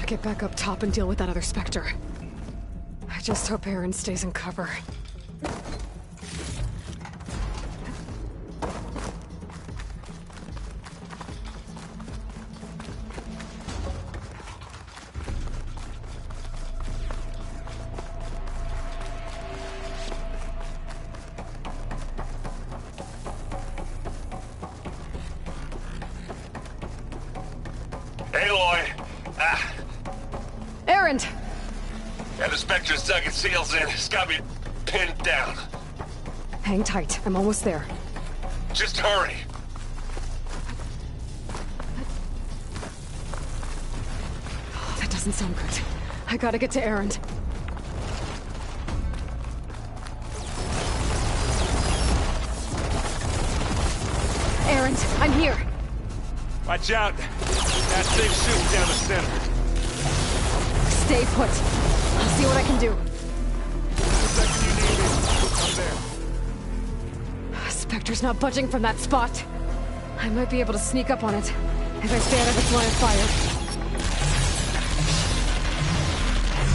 gotta get back up top and deal with that other Spectre. I just hope Aaron stays in cover. Aaron! Yeah, the Spectre's dug its heels in. It's got me pinned down. Hang tight. I'm almost there. Just hurry. Oh, that doesn't sound good. I gotta get to Aaron. Aaron, I'm here. Watch out. That thing shooting down the center. Stay put. I'll see what I can do. The second you need it, I'm there. Spectre's not budging from that spot. I might be able to sneak up on it if I stay out of its line of fire.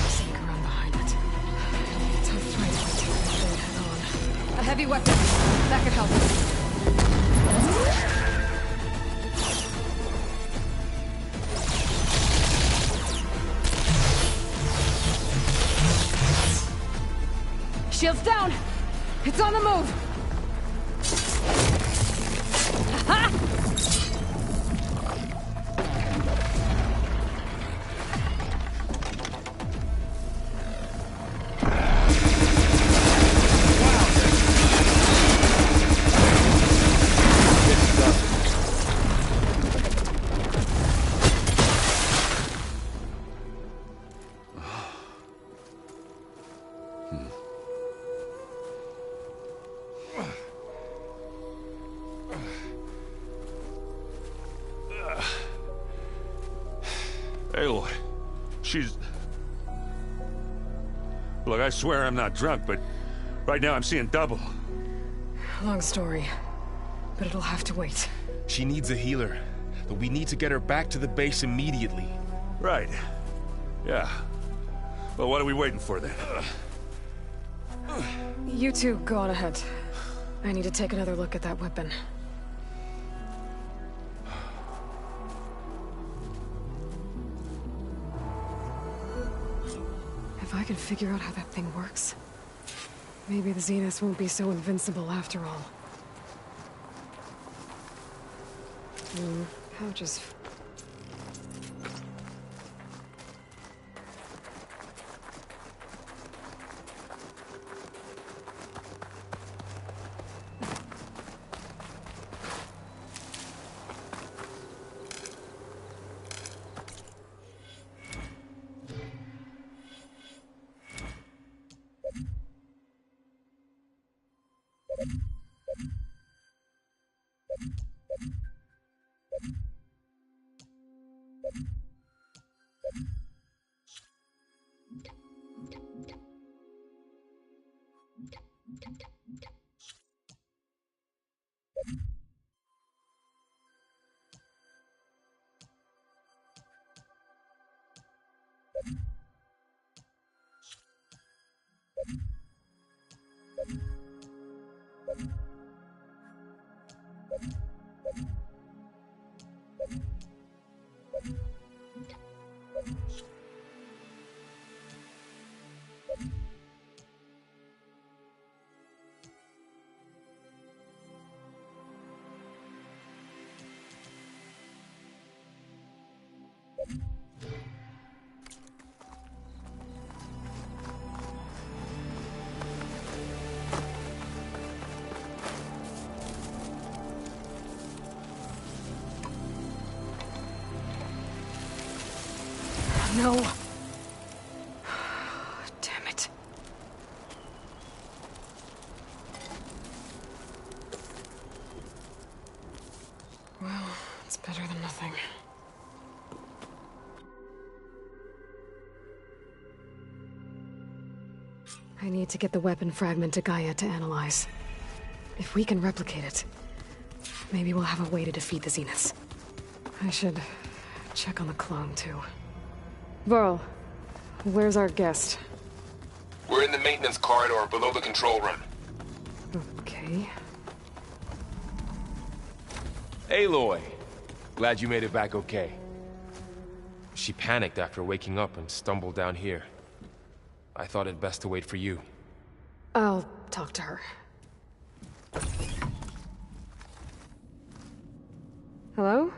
Sneak around behind it. Tough fight if I take this thing head on. A heavy weapon. That could help. Shield's down! It's on the move! Aha! Aloy, she's... Look, I swear I'm not drunk, but right now I'm seeing double. Long story, but it'll have to wait. She needs a healer, but we need to get her back to the base immediately. Right. Yeah. Well, what are we waiting for then? You two go on ahead. I need to take another look at that weapon. If I can figure out how that thing works, maybe the Zeniths won't be so invincible after all. Pouches. No. Damn it. Well, it's better than nothing. I need to get the weapon fragment to Gaia to analyze. If we can replicate it, maybe we'll have a way to defeat the Zeniths. I should check on the clone, too. Varl, where's our guest? We're in the maintenance corridor below the control room. Okay. Aloy! Glad you made it back okay. She panicked after waking up and stumbled down here. I thought it best to wait for you. I'll talk to her. Hello?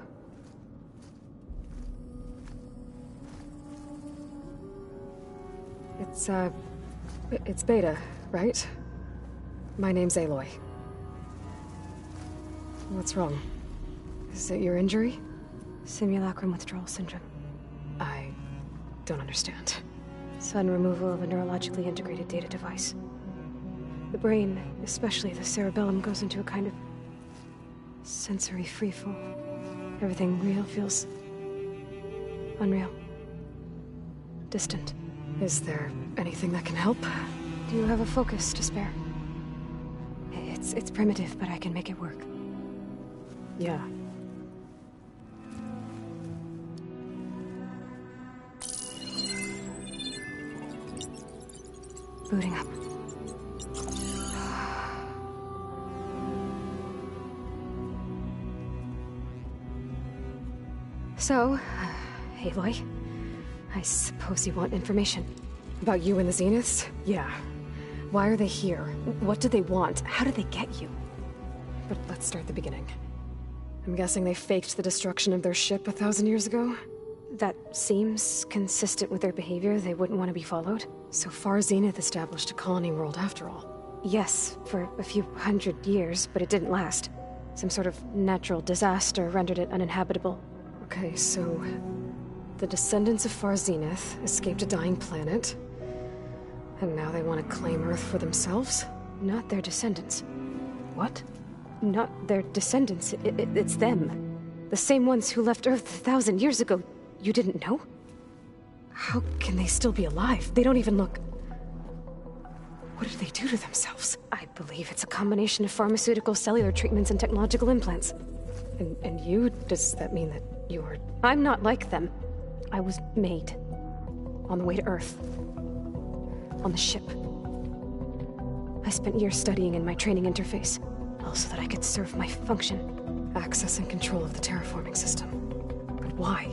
It's Beta, right? My name's Aloy. What's wrong? Is it your injury? Simulacrum withdrawal syndrome. I don't understand. Sudden removal of a neurologically integrated data device. The brain, especially the cerebellum, goes into a kind of sensory freefall. Everything real feels unreal. Distant. Is there anything that can help? Do you have a focus to spare? It's primitive, but I can make it work. Yeah. Booting up. So, Aloy, I suppose you want information. About you and the Zeniths? Yeah. Why are they here? What do they want? How did they get you? But let's start at the beginning. I'm guessing they faked the destruction of their ship 1,000 years ago? That seems consistent with their behavior. They wouldn't want to be followed. So far, Zenith established a colony world after all. Yes, for a few hundred years, but it didn't last. Some sort of natural disaster rendered it uninhabitable. Okay, so the descendants of Far Zenith escaped a dying planet, and now they want to claim Earth for themselves? Not their descendants. What? Not their descendants. It's them. The same ones who left Earth 1,000 years ago. You didn't know? How can they still be alive? They don't even look... What did they do to themselves? I believe it's a combination of pharmaceutical, cellular treatments, and technological implants. And you? Does that mean that you are... I'm not like them. I was made. On the way to Earth. On the ship. I spent years studying in my training interface. All so that I could serve my function. Access and control of the terraforming system. But why?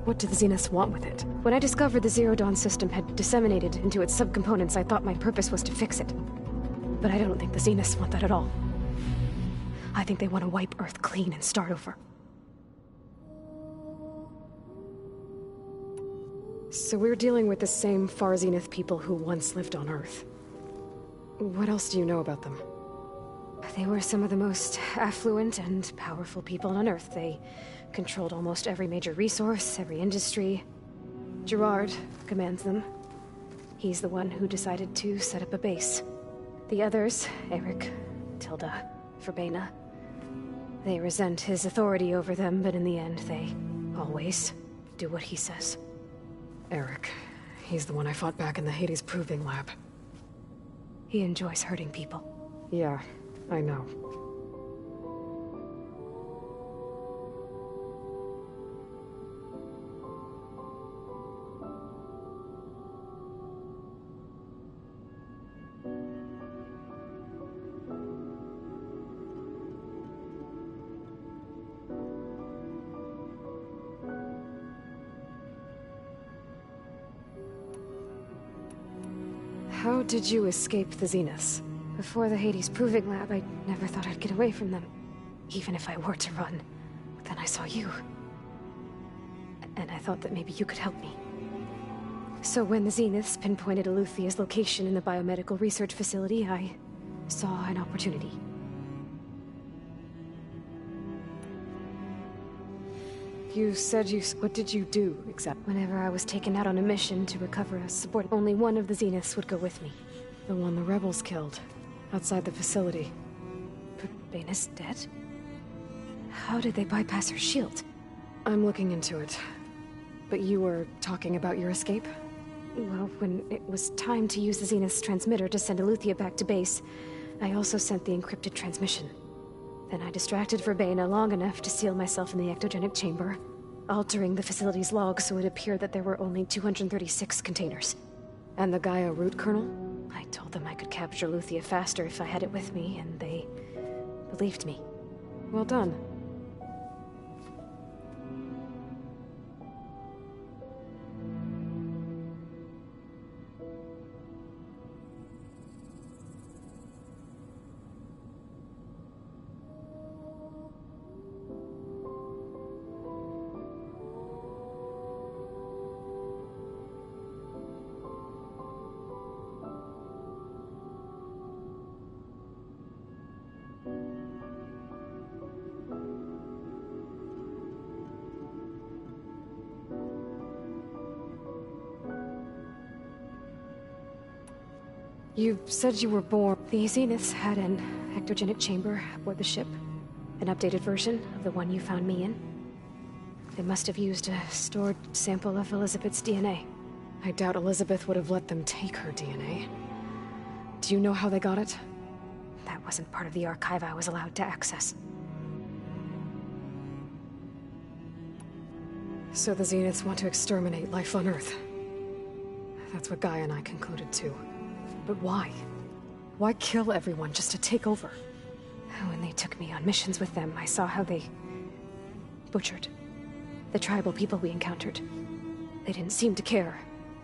What do the Zeniths want with it? When I discovered the Zero Dawn system had disseminated into its subcomponents, I thought my purpose was to fix it. But I don't think the Zeniths want that at all. I think they want to wipe Earth clean and start over. So we're dealing with the same Far Zenith people who once lived on Earth. What else do you know about them? They were some of the most affluent and powerful people on Earth. They controlled almost every major resource, every industry. Gerard commands them. He's the one who decided to set up a base. The others, Eric, Tilda, Verbena, they resent his authority over them, but in the end, they always do what he says. Eric. He's the one I fought back in the Hades Proving Lab. He enjoys hurting people. Yeah, I know. How did you escape the Zeniths? Before the Hades Proving Lab, I never thought I'd get away from them. Even if I were to run. But then I saw you. And I thought that maybe you could help me. So when the Zeniths pinpointed Aletheia's location in the biomedical research facility, I saw an opportunity. You said what did you do, exactly? Whenever I was taken out on a mission to recover a support, only one of the Zeniths would go with me. The one the rebels killed, outside the facility. But Baina's dead? How did they bypass her shield? I'm looking into it. But you were talking about your escape? Well, when it was time to use the Zenith's transmitter to send Aletheia back to base, I also sent the encrypted transmission. Then I distracted Verbena long enough to seal myself in the ectogenic chamber. altering the facility's logs so it appeared that there were only 236 containers. And the Gaia root kernel? I told them I could capture Luthia faster if I had it with me, and they believed me. Well done. You said you were born. The Zeniths had an ectogenic chamber aboard the ship. An updated version of the one you found me in. They must have used a stored sample of Elizabeth's DNA. I doubt Elizabeth would have let them take her DNA. Do you know how they got it? That wasn't part of the archive I was allowed to access. So the Zeniths want to exterminate life on Earth. That's what Gaia and I concluded too. But why? Why kill everyone just to take over? When they took me on missions with them, I saw how they butchered the tribal people we encountered. They didn't seem to care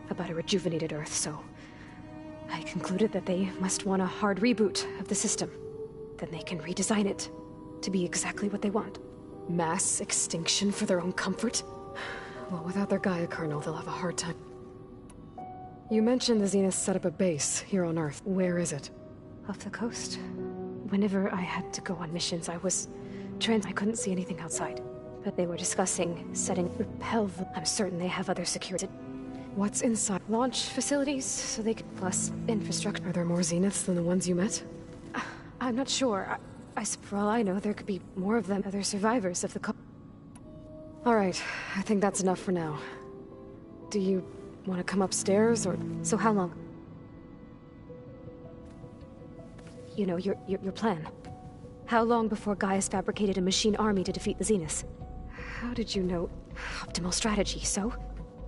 about a rejuvenated Earth, so I concluded that they must want a hard reboot of the system. Then they can redesign it to be exactly what they want. Mass extinction for their own comfort? Well, without their Gaia kernel, they'll have a hard time. You mentioned the Zeniths set up a base here on Earth. Where is it? Off the coast. Whenever I had to go on missions, I couldn't see anything outside. But they were discussing setting repel. I'm certain they have other security. What's inside? Launch facilities, so they could plus infrastructure. Are there more Zeniths than the ones you met? I'm not sure. For all I know, there could be more of them. Other survivors of the Alright, I think that's enough for now. Do you want to come upstairs, or... So how long? You know, your plan. How long before Gaia's fabricated a machine army to defeat the Zeniths? How did you know? Optimal strategy, so?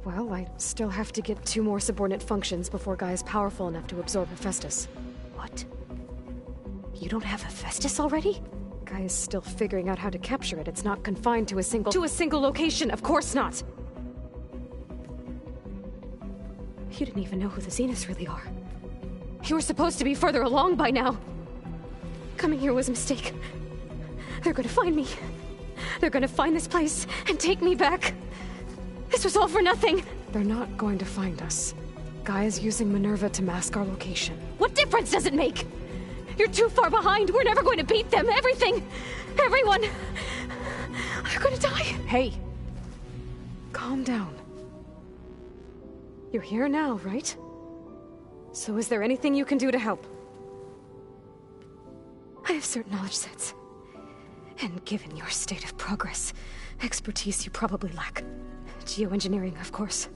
Well, I still have to get 2 more subordinate functions before Gaia's powerful enough to absorb Hephaestus. What? You don't have Hephaestus already? Gaia's still figuring out how to capture it. It's not confined to a single location, of course not! You didn't even know who the Zeniths really are. You were supposed to be further along by now. Coming here was a mistake. They're gonna find me. They're gonna find this place and take me back. This was all for nothing. They're not going to find us. Gaia's using Minerva to mask our location. What difference does it make? You're too far behind. We're never going to beat them. Everything, everyone, are gonna die. Hey, calm down. You're here now, right? So is there anything you can do to help? I have certain knowledge sets. And given your state of progress, expertise you probably lack. Geoengineering, of course.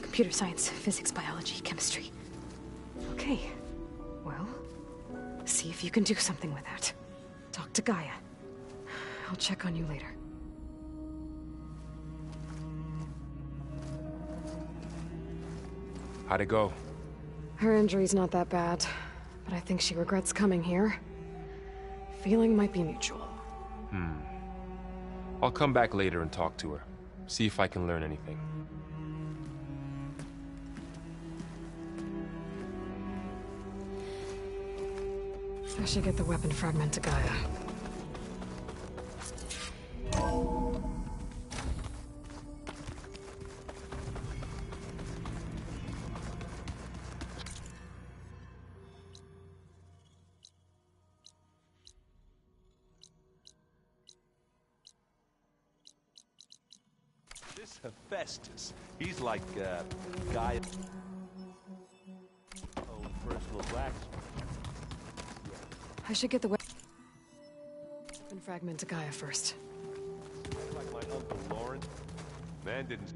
Computer science, physics, biology, chemistry. Okay. Well, see if you can do something with that. Talk to Gaia. I'll check on you later. How'd it go? Her injury's not that bad, but I think she regrets coming here. Feeling might be mutual. I'll come back later and talk to her. See if I can learn anything. I should get the weapon fragment to Gaia. This Hephaestus, he's like a guy. Oh, personal blacksmith. I should get the weapon fragment to Gaia first. Like my Uncle Lawrence. Man didn't.